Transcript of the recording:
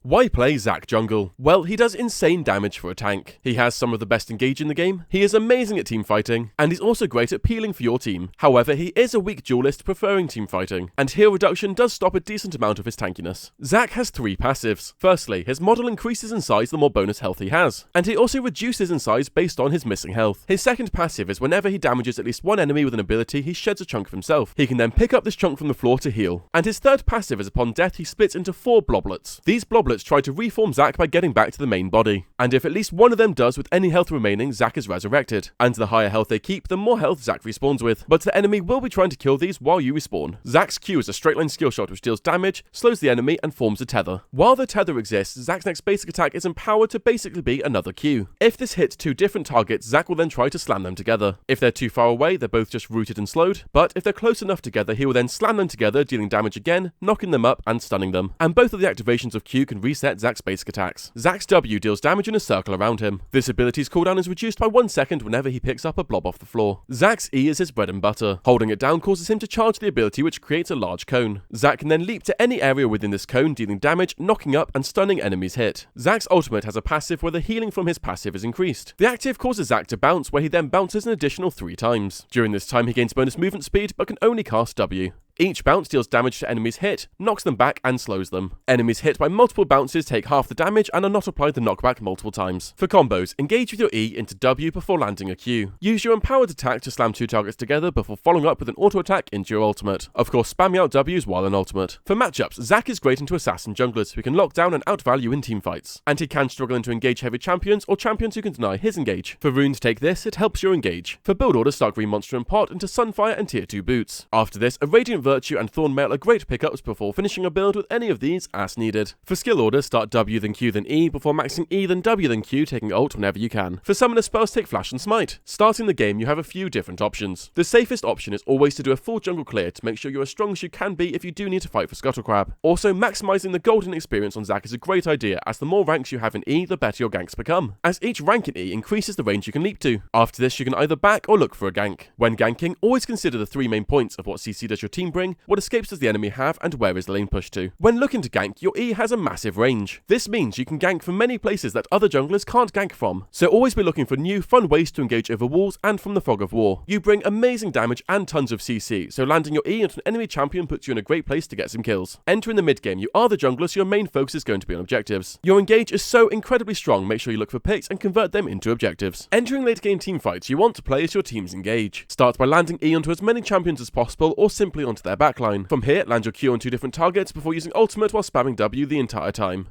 Why play Zac Jungle? Well, he does insane damage for a tank. He has some of the best engage in the game, he is amazing at teamfighting, and he's also great at peeling for your team. However, he is a weak duelist preferring teamfighting, and heal reduction does stop a decent amount of his tankiness. Zac has 3 passives. Firstly, his model increases in size the more bonus health he has, and he also reduces in size based on his missing health. His second passive is whenever he damages at least one enemy with an ability, he sheds a chunk of himself. He can then pick up this chunk from the floor to heal. And his third passive is upon death he splits into 4 bloblets. These bloblets try to reform Zac by getting back to the main body, and if at least one of them does with any health remaining, Zac is resurrected, and the higher health they keep, the more health Zac respawns with, but the enemy will be trying to kill these while you respawn. Zac's Q is a straight line skill shot which deals damage, slows the enemy, and forms a tether. While the tether exists, Zac's next basic attack is empowered to basically be another Q. If this hits 2 different targets, Zac will then try to slam them together. If they're too far away, they're both just rooted and slowed, but if they're close enough together, he will then slam them together, dealing damage again, knocking them up, and stunning them. And both of the activations of Q can reset Zac's basic attacks. Zac's W deals damage in a circle around him. This ability's cooldown is reduced by 1 second whenever he picks up a blob off the floor. Zac's E is his bread and butter. Holding it down causes him to charge the ability which creates a large cone. Zac can then leap to any area within this cone, dealing damage, knocking up, and stunning enemies hit. Zac's ultimate has a passive where the healing from his passive is increased. The active causes Zac to bounce, where he then bounces an additional 3 times. During this time he gains bonus movement speed but can only cast W. Each bounce deals damage to enemies hit, knocks them back, and slows them. Enemies hit by multiple bounces take half the damage and are not applied the knockback multiple times. For combos, engage with your E into W before landing a Q. Use your empowered attack to slam 2 targets together before following up with an auto attack into your ultimate. Of course, spamming out Ws while an ultimate. For matchups, Zac is great into assassin junglers who can lock down and outvalue in teamfights, and he can struggle into engage heavy champions or champions who can deny his engage. For runes, take this, it helps your engage. For build orders, start Green Monster and Pot into Sunfire and Tier 2 boots. After this, a Radiant Virtue and Thorn Mail are great pickups before finishing a build with any of these as needed. For skill orders, start W then Q then E before maxing E then W then Q, taking ult whenever you can. For summoner spells, take Flash and Smite. Starting the game, you have a few different options. The safest option is always to do a full jungle clear to make sure you're as strong as you can be if you do need to fight for Scuttle Crab. Also, maximizing the golden experience on Zac is a great idea, as the more ranks you have in E, the better your ganks become, as each rank in E increases the range you can leap to. After this, you can either back or look for a gank. When ganking, always consider the 3 main points of what CC does your team bring, what escapes does the enemy have, and where is the lane push to. When looking to gank, your E has a massive range. This means you can gank from many places that other junglers can't gank from, so always be looking for new, fun ways to engage over walls and from the fog of war. You bring amazing damage and tons of CC, so landing your E into an enemy champion puts you in a great place to get some kills. Entering the mid game, you are the jungler, so your main focus is going to be on objectives. Your engage is so incredibly strong, make sure you look for picks and convert them into objectives. Entering late game teamfights, you want to play as your team's engage. Start by landing E onto as many champions as possible or simply onto their backline. From here, land your Q on 2 different targets before using ultimate while spamming W the entire time.